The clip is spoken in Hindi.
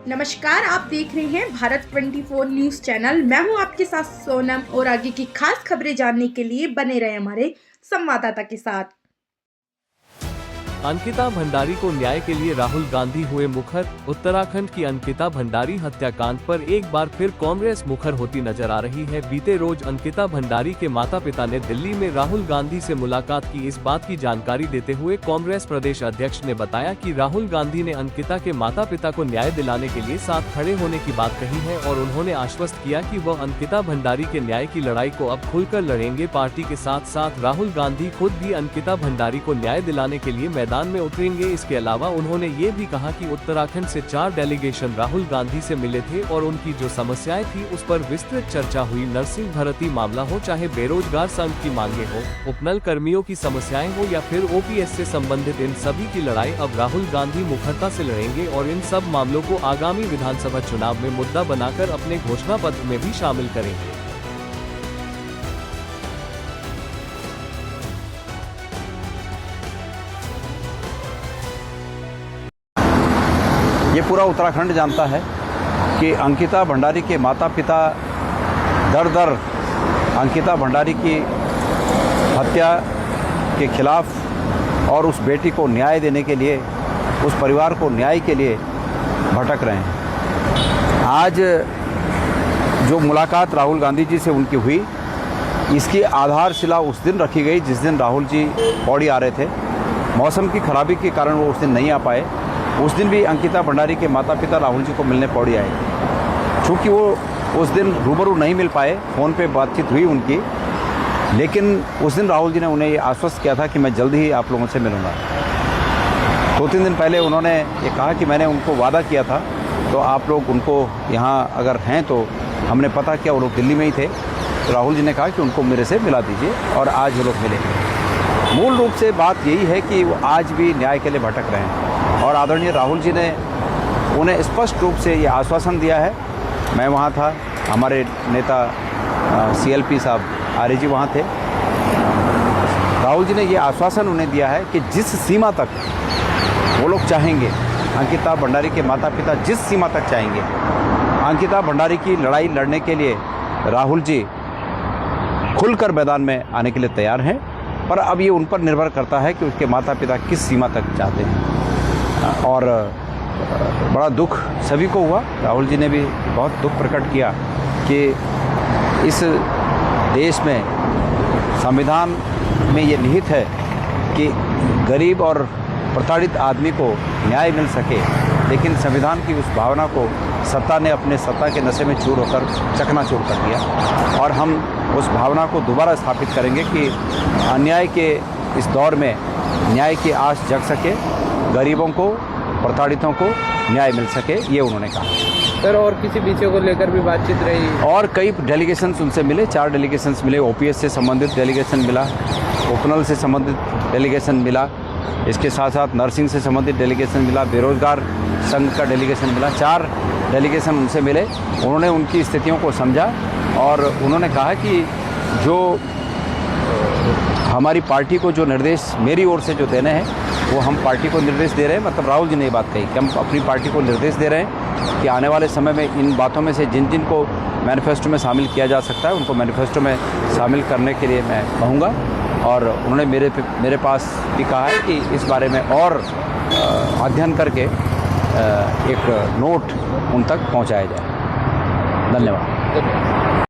नमस्कार, आप देख रहे हैं भारत 24 न्यूज चैनल। मैं हूं आपके साथ सोनम और आगे की खास खबरें जानने के लिए बने रहे हमारे संवाददाता के साथ। अंकिता भंडारी को न्याय के लिए राहुल गांधी हुए मुखर। उत्तराखंड की अंकिता भंडारी हत्याकांड पर एक बार फिर कांग्रेस मुखर होती नजर आ रही है। बीते रोज अंकिता भंडारी के माता पिता ने दिल्ली में राहुल गांधी से मुलाकात की। इस बात की जानकारी देते हुए कांग्रेस प्रदेश अध्यक्ष ने बताया कि राहुल गांधी ने अंकिता के माता पिता को न्याय दिलाने के लिए साथ खड़े होने की बात कही है और उन्होंने आश्वस्त किया कि वह अंकिता भंडारी के न्याय की लड़ाई को अब खुलकर लड़ेंगे। पार्टी के साथ साथ राहुल गांधी खुद भी अंकिता भंडारी को न्याय दिलाने के लिए मैदान में उतरेंगे। इसके अलावा उन्होंने ये भी कहा कि उत्तराखंड से 4 डेलीगेशन राहुल गांधी से मिले थे और उनकी जो समस्याएं थी उस पर विस्तृत चर्चा हुई। नर्सिंग भर्ती मामला हो, चाहे बेरोजगार संघ की मांगे हो, उपनल कर्मियों की समस्याएं हो या फिर ओपीएस से संबंधित, इन सभी की लड़ाई अब राहुल गांधी मुखरता से लड़ेंगे और इन सब मामलों को आगामी विधानसभा चुनाव में मुद्दा बनाकर अपने घोषणा पत्र में भी शामिल करेंगे। ये पूरा उत्तराखंड जानता है कि अंकिता भंडारी के माता पिता दर दर अंकिता भंडारी की हत्या के खिलाफ और उस बेटी को न्याय देने के लिए, उस परिवार को न्याय के लिए भटक रहे हैं। आज जो मुलाकात राहुल गांधी जी से उनकी हुई, इसकी आधारशिला उस दिन रखी गई जिस दिन राहुल जी पौड़ी आ रहे थे। मौसम की खराबी के कारण वो उस दिन नहीं आ पाए। उस दिन भी अंकिता भंडारी के माता पिता राहुल जी को मिलने पौड़ी आए। चूँकि वो उस दिन रूबरू नहीं मिल पाए, फ़ोन पे बातचीत हुई उनकी, लेकिन उस दिन राहुल जी ने उन्हें ये आश्वस्त किया था कि मैं जल्द ही आप लोगों से मिलूँगा। 2-3 दिन पहले उन्होंने ये कहा कि मैंने उनको वादा किया था, तो आप लोग उनको यहाँ अगर हैं तो हमने पता किया वो लोग दिल्ली में ही थे, तो राहुल जी ने कहा कि उनको मेरे से मिला दीजिए और आज वो लोग मिले। मूल रूप से बात यही है कि वो आज भी न्याय के लिए भटक रहे हैं और आदरणीय राहुल जी ने उन्हें स्पष्ट रूप से ये आश्वासन दिया है। मैं वहाँ था, हमारे नेता CLP साहब आर्य जी वहाँ थे। राहुल जी ने ये आश्वासन उन्हें दिया है कि जिस सीमा तक वो लोग चाहेंगे, अंकिता भंडारी के माता पिता जिस सीमा तक चाहेंगे, अंकिता भंडारी की लड़ाई लड़ने के लिए राहुल जी खुलकर मैदान में आने के लिए तैयार हैं। पर अब ये उन पर निर्भर करता है कि उसके माता पिता किस सीमा तक चाहते हैं। और बड़ा दुख सभी को हुआ। राहुल जी ने भी बहुत दुख प्रकट किया कि इस देश में संविधान में ये निहित है कि गरीब और प्रताड़ित आदमी को न्याय मिल सके, लेकिन संविधान की उस भावना को सत्ता ने अपने सत्ता के नशे में चूर होकर चकनाचूर कर दिया। और हम उस भावना को दोबारा स्थापित करेंगे कि अन्याय के इस दौर में न्याय की आस जग सके, गरीबों को, प्रताड़ितों को न्याय मिल सके, ये उन्होंने कहा। सर, और किसी विषय को लेकर भी बातचीत रही? और कई डेलीगेशंस उनसे मिले, 4 डेलीगेशंस मिले। ओपीएस से संबंधित डेलीगेशन मिला, उपनल से संबंधित डेलीगेशन मिला, इसके साथ साथ नर्सिंग से संबंधित डेलीगेशन मिला, बेरोजगार संघ का डेलीगेशन मिला। 4 डेलीगेशन उनसे मिले। उन्होंने उनकी स्थितियों को समझा और उन्होंने कहा कि जो हमारी पार्टी को जो निर्देश मेरी ओर से जो देने हैं वो हम पार्टी को निर्देश दे रहे हैं। मतलब राहुल जी ने ये बात कही कि हम अपनी पार्टी को निर्देश दे रहे हैं कि आने वाले समय में इन बातों में से जिन जिन को मैनिफेस्टो में शामिल किया जा सकता है उनको मैनिफेस्टो में शामिल करने के लिए मैं कहूँगा। और उन्होंने मेरे पास भी कहा है कि इस बारे में और अध्ययन करके एक नोट उन तक पहुँचाया जाए। धन्यवाद।